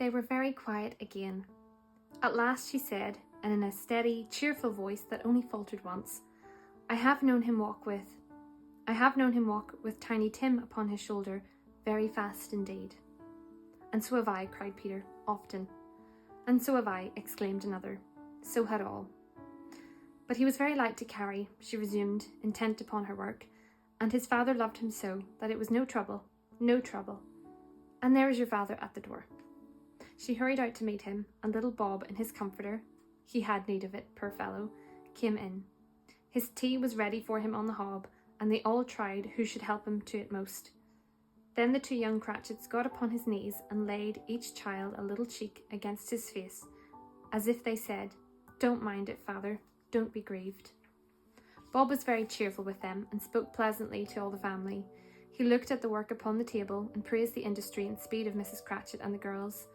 They were very quiet again. At last she said, and in a steady, cheerful voice that only faltered once, I have known him walk with Tiny Tim upon his shoulder, very fast indeed. And so have I, cried Peter, often. And so have I, exclaimed another. So had all. But he was very light to carry, she resumed, intent upon her work, and his father loved him so that it was no trouble. And there is your father at the door. She hurried out to meet him, and little Bob in his comforter, he had need of it, poor fellow, came in. His tea was ready for him on the hob, and they all tried who should help him to it most. Then the two young Cratchits got upon his knees and laid each child a little cheek against his face, as if they said, Don't mind it, father, don't be grieved. Bob was very cheerful with them and spoke pleasantly to all the family. He looked at the work upon the table and praised the industry and speed of Mrs. Cratchit and the girls.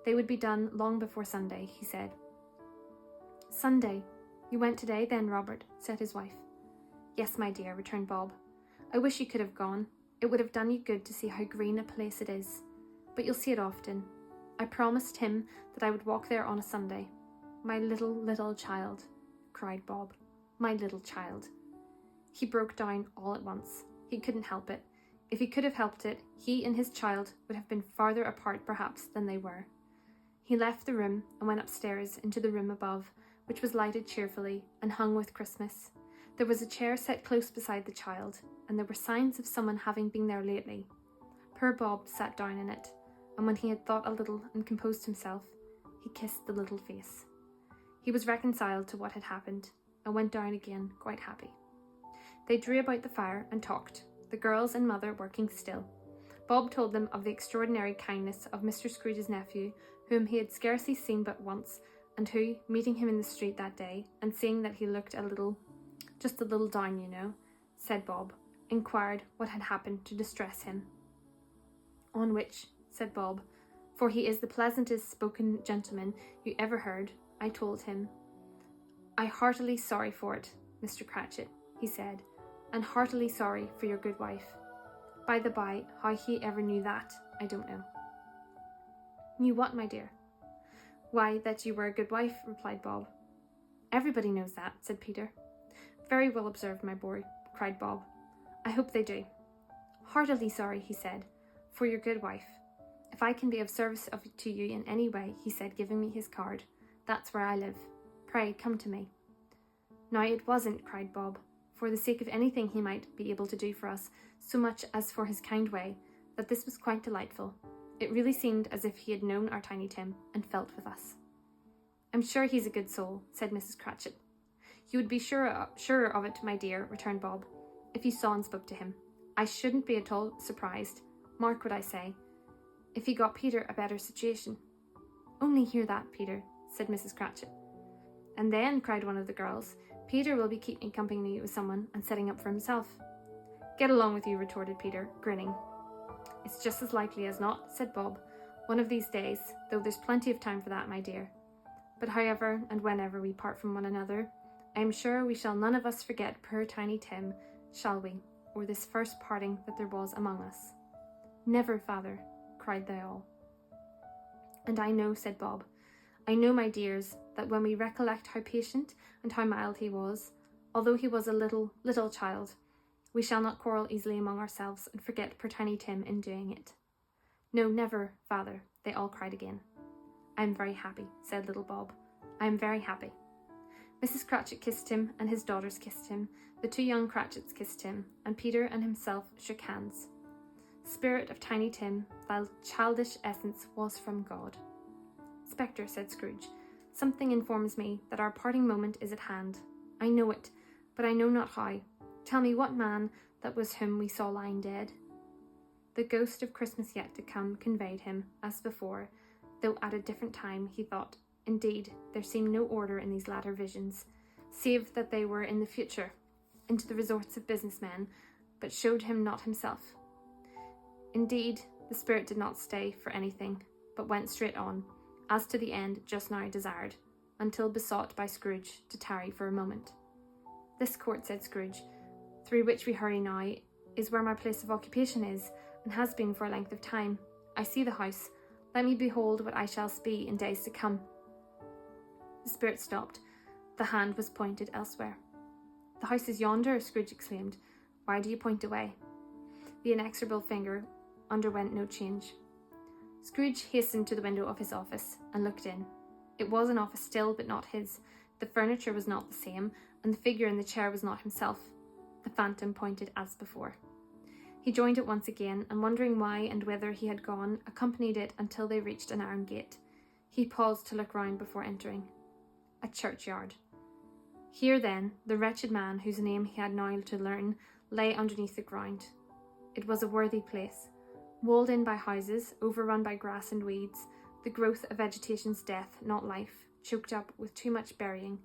They would be done long before Sunday, he said. Sunday? You went today then, Robert, said his wife. Yes, my dear, returned Bob. I wish you could have gone. It would have done you good to see how green a place it is. But you'll see it often. I promised him that I would walk there on a Sunday. My little child, cried Bob. My little child. He broke down all at once. He couldn't help it. If he could have helped it, he and his child would have been farther apart perhaps than they were. He left the room and went upstairs into the room above, which was lighted cheerfully and hung with Christmas. There was a chair set close beside the child, and there were signs of someone having been there lately. Poor Bob sat down in it, and when he had thought a little and composed himself, he kissed the little face. He was reconciled to what had happened, and went down again quite happy. They drew about the fire and talked, the girls and mother working still. Bob told them of the extraordinary kindness of Mr. Scrooge's nephew, whom he had scarcely seen but once, and who, meeting him in the street that day, and seeing that he looked just a little down, you know, said Bob, inquired what had happened to distress him. On which, said Bob, for he is the pleasantest spoken gentleman you ever heard, I told him, I heartily sorry for it, Mr. Cratchit, he said, and heartily sorry for your good wife. By the by, how he ever knew that, I don't know. Knew what, my dear? Why, that you were a good wife, replied Bob. Everybody knows that, said Peter. Very well observed, my boy, cried Bob. I hope they do. Heartily sorry, he said, for your good wife. If I can be of service to you in any way, he said, giving me his card, that's where I live. Pray, come to me. Now it wasn't, cried Bob, for the sake of anything he might be able to do for us, so much as for his kind way, that this was quite delightful. It really seemed as if he had known our Tiny Tim and felt with us. I'm sure he's a good soul, said Mrs. Cratchit. You would be surer of it, my dear, returned Bob, if you saw and spoke to him. I shouldn't be at all surprised, mark what I say, if he got Peter a better situation. Only hear that, Peter, said Mrs. Cratchit. And then, cried one of the girls, Peter will be keeping company with someone and setting up for himself. Get along with you, retorted Peter, grinning. It's just as likely as not, said Bob, one of these days, though there's plenty of time for that, my dear. But however and whenever we part from one another, I am sure we shall none of us forget poor Tiny Tim, shall we, or this first parting that there was among us. Never, father, cried they all. And I know, said Bob, I know, my dears, that when we recollect how patient and how mild he was, although he was a little child, we shall not quarrel easily among ourselves and forget poor Tiny Tim in doing it. No, never, father, they all cried again. I am very happy, said little Bob. I am very happy. Mrs. Cratchit kissed him, and his daughters kissed him, the two young Cratchits kissed him, and Peter and himself shook hands. Spirit of Tiny Tim, thy childish essence was from God. Spectre, said Scrooge, something informs me that our parting moment is at hand. I know it, but I know not how. Tell me what man that was whom we saw lying dead. The ghost of Christmas yet to come conveyed him, as before, though at a different time, he thought. Indeed, there seemed no order in these latter visions, save that they were in the future, into the resorts of business men, but showed him not himself. Indeed, the spirit did not stay for anything, but went straight on, as to the end just now desired, until besought by Scrooge to tarry for a moment. This court, said Scrooge, through which we hurry now, is where my place of occupation is, and has been for a length of time. I see the house, Let me behold what I shall be in days to come." The spirit stopped. The hand was pointed elsewhere. "The house is yonder," Scrooge exclaimed. "Why do you point away?" The inexorable finger underwent no change. Scrooge hastened to the window of his office and looked in. It was an office still, but not his. The furniture was not the same, and the figure in the chair was not himself. The phantom pointed as before. He joined it once again, and wondering why and whither he had gone, accompanied it until they reached an iron gate. He paused to look round before entering. A churchyard. Here, then, the wretched man, whose name he had now to learn, lay underneath the ground. It was a worthy place, walled in by houses, overrun by grass and weeds, the growth of vegetation's death, not life, choked up with too much burying,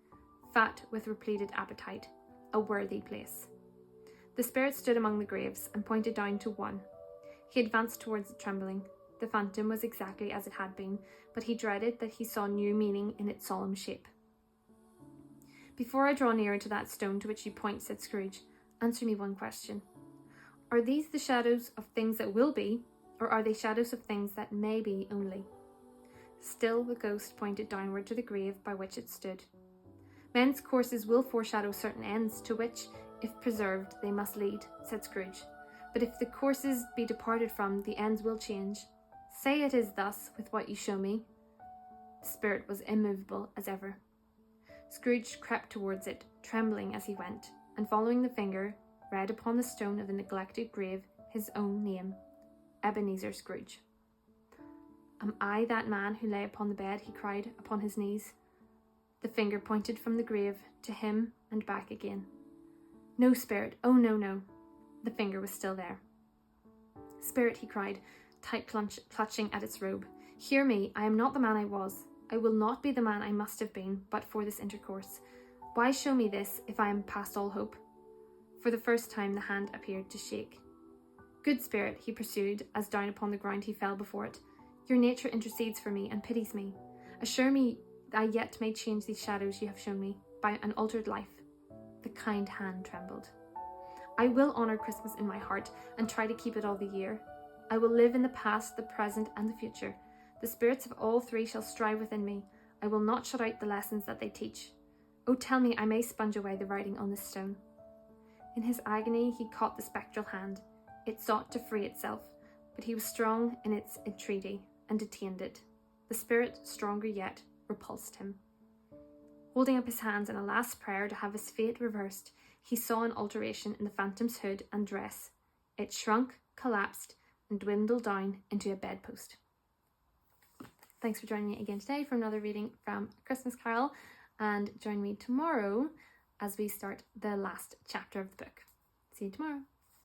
fat with repleted appetite. A worthy place. The spirit stood among the graves and pointed down to one. He advanced towards it trembling. The phantom was exactly as it had been, but he dreaded that he saw new meaning in its solemn shape. "Before I draw nearer to that stone to which you point," said Scrooge, "answer me one question. Are these the shadows of things that will be, or are they shadows of things that may be only?" Still the ghost pointed downward to the grave by which it stood. "Men's courses will foreshadow certain ends, to which, if preserved, they must lead," said Scrooge. "But if the courses be departed from, the ends will change. Say it is thus with what you show me." The spirit was immovable as ever. Scrooge crept towards it, trembling as he went, and following the finger, read upon the stone of the neglected grave his own name, Ebenezer Scrooge. "Am I that man who lay upon the bed?" he cried, upon his knees. The finger pointed from the grave to him and back again. "No, spirit, oh no, no." The finger was still there. "Spirit," he cried, tight clutching at its robe, "hear me. I am not the man I was. I will not be the man I must have been but for this intercourse. Why show me this if I am past all hope?" For the first time the hand appeared to shake. "Good spirit," he pursued, as down upon the ground he fell before it, "your nature intercedes for me and pities me. Assure me I yet may change these shadows you have shown me, by an altered life." The kind hand trembled. "I will honour Christmas in my heart, and try to keep it all the year. I will live in the past, the present, and the future. The spirits of all three shall strive within me. I will not shut out the lessons that they teach. Oh, tell me I may sponge away the writing on this stone." In his agony he caught the spectral hand. It sought to free itself, but he was strong in its entreaty, and detained it. The spirit, stronger yet, repulsed him. Holding up his hands in a last prayer to have his fate reversed, he saw an alteration in the phantom's hood and dress. It shrunk, collapsed, and dwindled down into a bedpost. Thanks for joining me again today for another reading from A Christmas Carol, and join me tomorrow as we start the last chapter of the book. See you tomorrow.